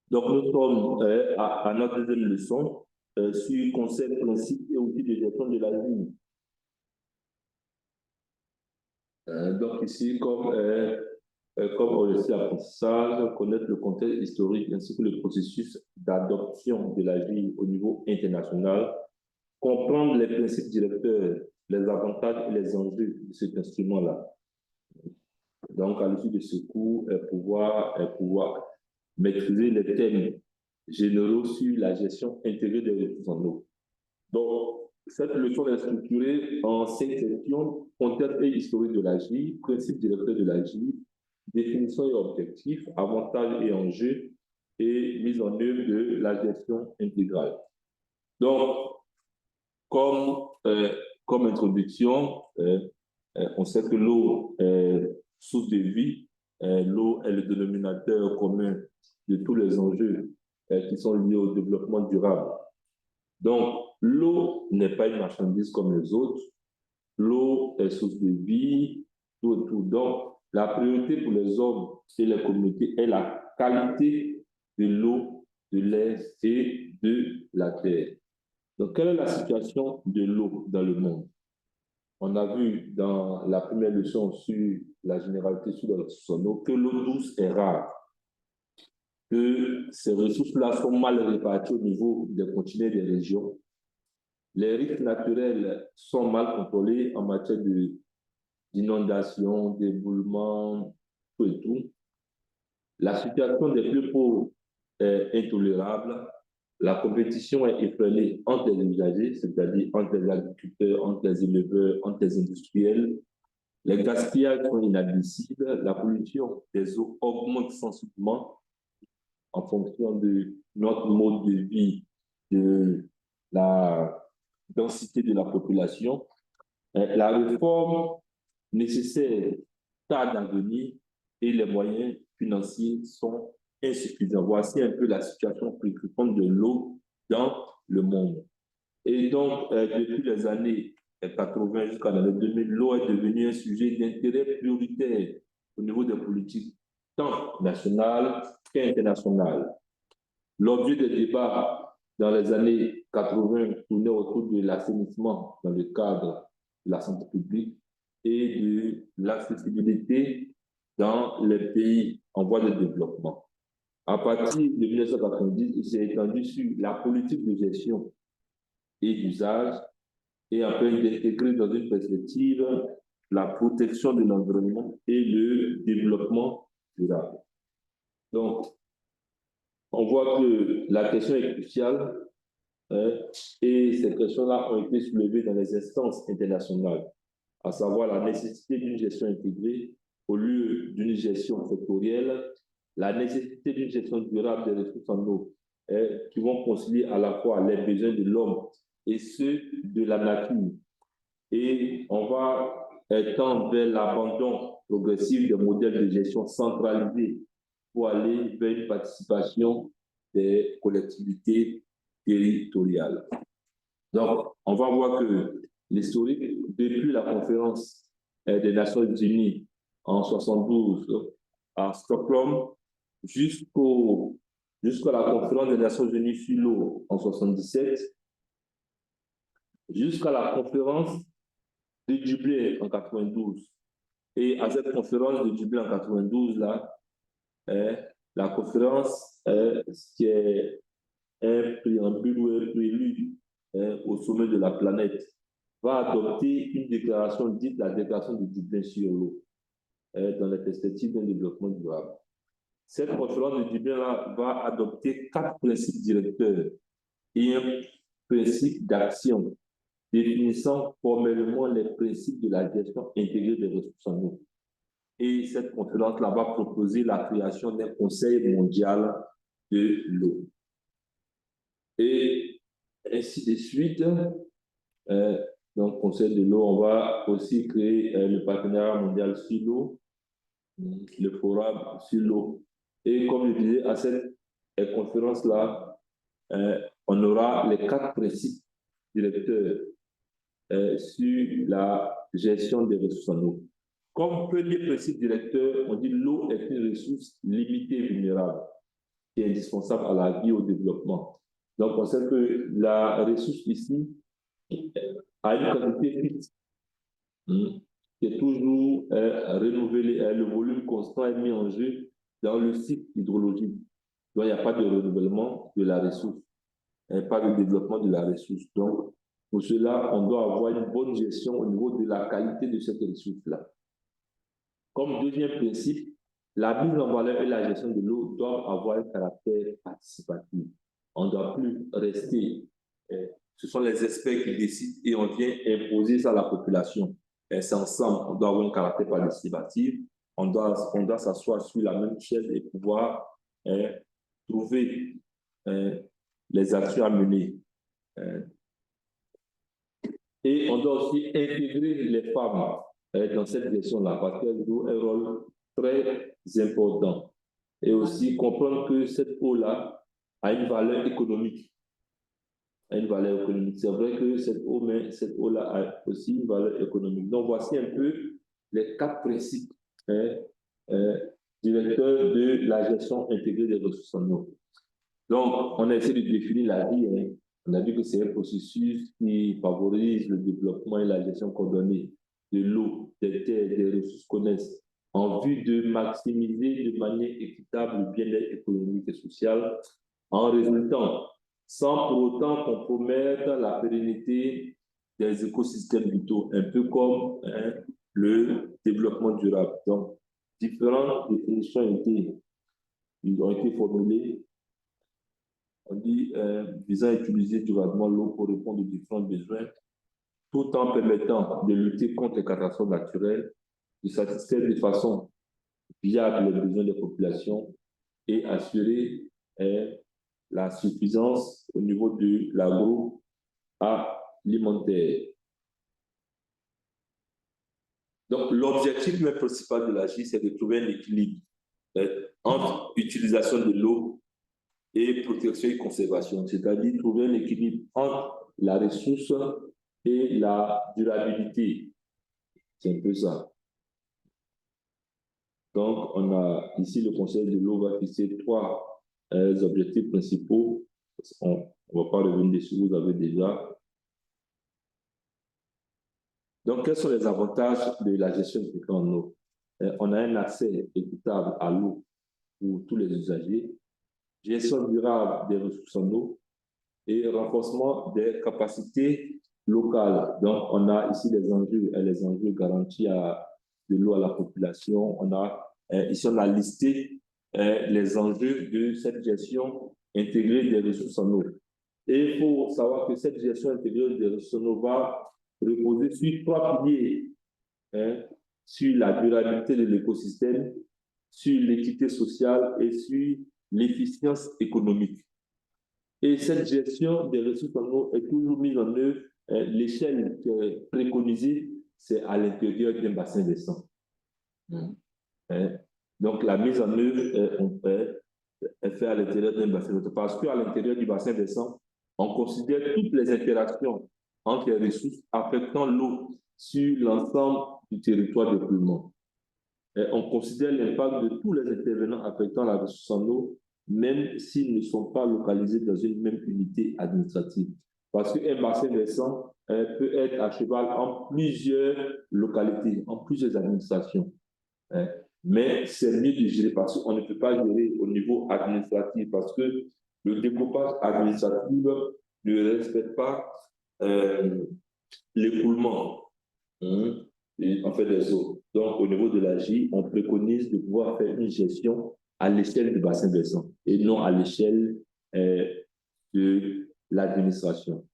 Donc, nous sommes à notre deuxième leçon sur concept, principe et outils de gestion de la vie. Donc, ici, comme aussi apprentissage, connaître le contexte historique ainsi que le processus d'adoption de la vie au niveau international, comprendre les principes directeurs, les avantages et les enjeux de cet instrument-là. Donc, à l'issue de ce cours, pouvoir maîtriser les thèmes généraux sur la gestion intégrée des ressources en eau. Donc, cette leçon est structurée en 5 sections: contexte et historique de l'AGI, principes directeurs de l'AGI, définition et objectifs, avantages et enjeux, et mise en œuvre de la gestion intégrale. Donc, comme introduction, on sait que l'eau est source de vie. L'eau est le dénominateur commun de tous les enjeux qui sont liés au développement durable. Donc, l'eau n'est pas une marchandise comme les autres. L'eau est source de vie, tout. Donc, la priorité pour les hommes et les communautés est la qualité de l'eau, de l'air et de la terre. Donc, quelle est la situation de l'eau dans le monde? On a vu dans la première leçon sur la généralité sur les ressources en eau que l'eau douce est rare, que ces ressources-là sont mal réparties au niveau des continents et des régions. Les risques naturels sont mal contrôlés en matière d'inondation, d'éboulement, tout. La situation des plus pauvres est intolérable. La compétition est effrénée entre les usagers, c'est-à-dire entre les agriculteurs, entre les éleveurs, entre les industriels. Les gaspillages sont inadmissibles. La pollution des eaux augmente sensiblement en fonction de notre mode de vie, de la densité de la population. La réforme nécessaire tarde à venir et les moyens financiers sont insuffisants. Voici un peu la situation préoccupante de l'eau dans le monde. Et donc, depuis les années 80 jusqu'à l'année 2000, l'eau est devenue un sujet d'intérêt prioritaire au niveau des politiques, tant nationales qu'internationales. L'objet des débats dans les années 80 tournait autour de l'assainissement dans le cadre de la santé publique et de l'accessibilité dans les pays en voie de développement. À partir de 1990, il s'est étendu sur la politique de gestion et d'usage et après d'intégrer dans une perspective la protection de l'environnement et le développement durable. Donc, on voit que la question est cruciale et ces questions-là ont été soulevées dans les instances internationales, à savoir la nécessité d'une gestion intégrée au lieu d'une gestion sectorielle, la nécessité d'une gestion durable des ressources en eau qui vont concilier à la fois les besoins de l'homme et ceux de la nature. Et on va tendre vers l'abandon progressif des modèles de gestion centralisés pour aller vers une participation des collectivités territoriales. Donc, on va voir que l'historique, depuis la conférence des Nations Unies en 1972 à Stockholm, jusqu'à la conférence des Nations Unies sur l'eau en 1977, jusqu'à la conférence de Dublin en 1992. Et à cette conférence de Dublin en 1992, là, la conférence qui est un préambule ou un prélude au sommet de la planète va adopter une déclaration dite la déclaration de Dublin sur l'eau dans les perspectives d'un développement durable. Cette conférence de Dublin là, va adopter 4 principes directeurs et un principe d'action définissant formellement les principes de la gestion intégrée des ressources en eau. Et cette conférence-là va proposer la création d'un Conseil mondial de l'eau. Et ainsi de suite, donc Conseil de l'eau, on va aussi créer le partenariat mondial sur l'eau, le forum sur l'eau. Et comme je disais, à cette conférence-là, on aura les 4 principes directeurs sur la gestion des ressources en eau. Comme premier principe directeur, on dit l'eau est une ressource limitée et vulnérable qui est indispensable à la vie et au développement. Donc, on sait que la ressource ici a une quantité fixe qui est toujours renouvelée. Le volume constant est mis en jeu dans le cycle hydrologique. Donc, il n'y a pas de renouvellement de la ressource, pas de développement de la ressource. Donc, pour cela, on doit avoir une bonne gestion au niveau de la qualité de cette ressource-là. Comme deuxième principe, la mise en valeur et la gestion de l'eau doivent avoir un caractère participatif. On ne doit plus rester, ce sont les experts qui décident et on vient imposer ça à la population. C'est ensemble, on doit avoir un caractère participatif, on doit s'asseoir sur la même chaise et pouvoir trouver les actions à mener. Et on doit aussi intégrer les femmes dans cette gestion-là, parce qu'elles jouent un rôle très important. Et aussi comprendre que cette eau-là a une valeur économique. C'est vrai que cette eau-là a aussi une valeur économique. Donc, voici un peu les 4 principes directeurs de la gestion intégrée des ressources en eau. Donc, on a essayé de définir la vie. On a dit que c'est un processus qui favorise le développement et la gestion coordonnée de l'eau, des terres, des ressources connexes, en vue de maximiser de manière équitable le bien-être économique et social, en résultant, sans pour autant compromettre la pérennité des écosystèmes vitaux, un peu comme le développement durable. Donc, différentes définitions ont été formulées. On dit visant à utiliser durablement l'eau pour répondre aux différents besoins, tout en permettant de lutter contre les catastrophes naturelles, de satisfaire de façon viable les besoins des populations et assurer la suffisance au niveau de l'agroalimentaire. Donc, l'objectif même principal de l'AGI, c'est de trouver un équilibre entre utilisation de l'eau et protection et conservation, c'est-à-dire trouver un équilibre entre la ressource et la durabilité. C'est un peu ça. Donc, on a ici le Conseil de l'eau va fixer 3 objectifs principaux. On ne va pas revenir dessus, vous avez déjà. Donc, quels sont les avantages de la gestion du cycle en eau? On a un accès équitable à l'eau pour tous les usagers, gestion durable des ressources en eau et renforcement des capacités locales. Donc, on a ici les enjeux garantis de l'eau à la population. Ici, on a listé les enjeux de cette gestion intégrée des ressources en eau. Et il faut savoir que cette gestion intégrée des ressources en eau va reposer sur 3 piliers, sur la durabilité de l'écosystème, sur l'équité sociale et sur l'efficience économique. Et cette gestion des ressources en eau est toujours mise en œuvre. L'échelle qui est préconisée, c'est à l'intérieur d'un bassin versant. Donc, la mise en œuvre est faite à l'intérieur d'un bassin versant. Parce qu'à l'intérieur du bassin versant, on considère toutes les interactions entre les ressources affectant l'eau sur l'ensemble du territoire d'écoulement. On considère l'impact de tous les intervenants affectant la ressource en eau, même s'ils ne sont pas localisés dans une même unité administrative. Parce qu'un bassin versant peut être à cheval en plusieurs localités, en plusieurs administrations. Mais c'est mieux de gérer parce qu'on ne peut pas gérer au niveau administratif parce que le découpage administratif ne respecte pas l'écoulement en fait des eaux. Donc, au niveau de l'AGI, on préconise de pouvoir faire une gestion à l'échelle du bassin versant et non à l'échelle de l'administration.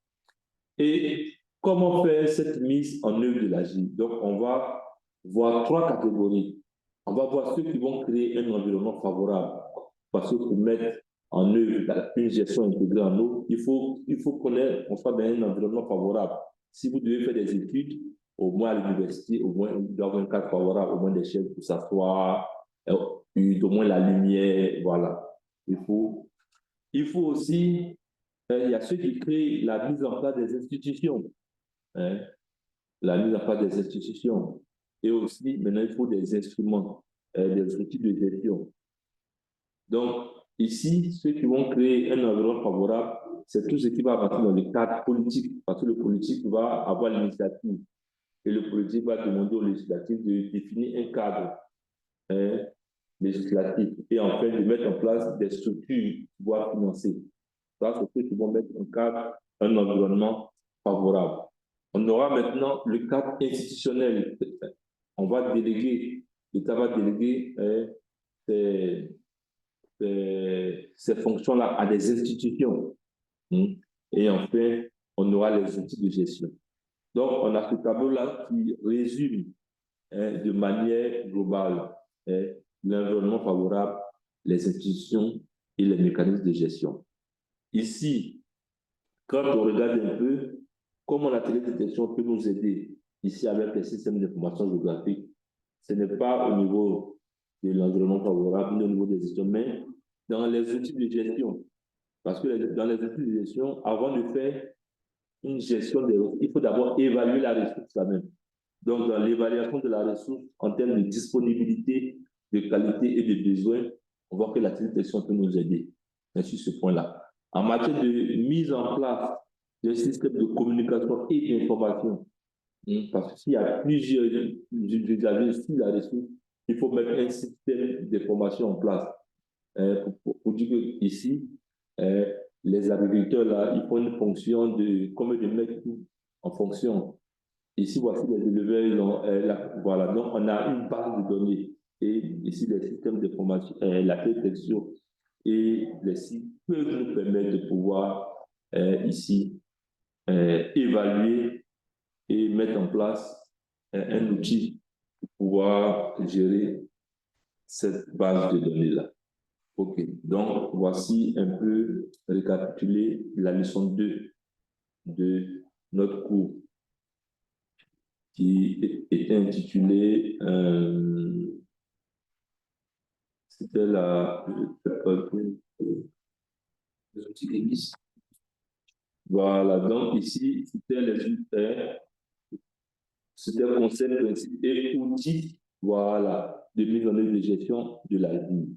Et comment faire cette mise en œuvre de l'AGI? Donc, on va voir 3 catégories. On va voir ceux qui vont créer un environnement favorable. Parce que pour mettre en œuvre une gestion intégrée en eau, il faut qu'on soit dans un environnement favorable. Si vous devez faire des études, au moins à l'université, au moins il doit y avoir un cadre favorable, au moins des chaises pour s'asseoir, au moins la lumière, voilà. Il faut aussi, il y a ceux qui créent la mise en place des institutions. La mise en place des institutions. Et aussi, maintenant, il faut des instruments, des outils de gestion. Donc, ici, ceux qui vont créer un environnement favorable, c'est tout ce qui va rentrer dans le cadre politique, parce que le politique va avoir l'initiative et le politique va demander au législatif de définir un cadre législatif et enfin de mettre en place des structures qui vont financer. Ça, c'est ceux qui vont mettre en cadre un environnement favorable. On aura maintenant le cadre institutionnel. On va déléguer, l'État va déléguer ces fonctions-là à des institutions. Et enfin, on aura les outils de gestion. Donc, on a ce tableau-là qui résume de manière globale l'environnement favorable, les institutions et les mécanismes de gestion. Ici, quand on regarde un peu comment la télédétection peut nous aider, ici avec les systèmes d'information géographique, ce n'est pas au niveau de l'environnement favorable, ni au niveau des gestions, mais dans les outils de gestion. Parce que dans les outils de gestion, avant de faire une gestion des ressources, il faut d'abord évaluer la ressource là-même. Donc, dans l'évaluation de la ressource, en termes de disponibilité, de qualité et de besoins, on voit que la télédétection peut nous aider sur ce point-là. En matière de mise en place d'un système de communication et d'information, parce que s'il y a plusieurs usagers sur la ressource, il faut mettre un système d'information en place. Pour dire qu'ici, les agriculteurs, là, ils font une fonction de combien de mètres en fonction. Ici, voici les éleveurs, voilà, donc on a une base de données. Et ici, les systèmes d'information, la détection et les sites peuvent nous permettre de pouvoir ici évaluer et mettre en place un outil pour pouvoir gérer cette base de données-là. OK, donc voici un peu récapituler la leçon 2 de notre cours qui était intitulée c'était les outils d'hélice. Voilà, donc ici, c'était concept, principe et outils, voilà, de mise en œuvre de gestion de la vie.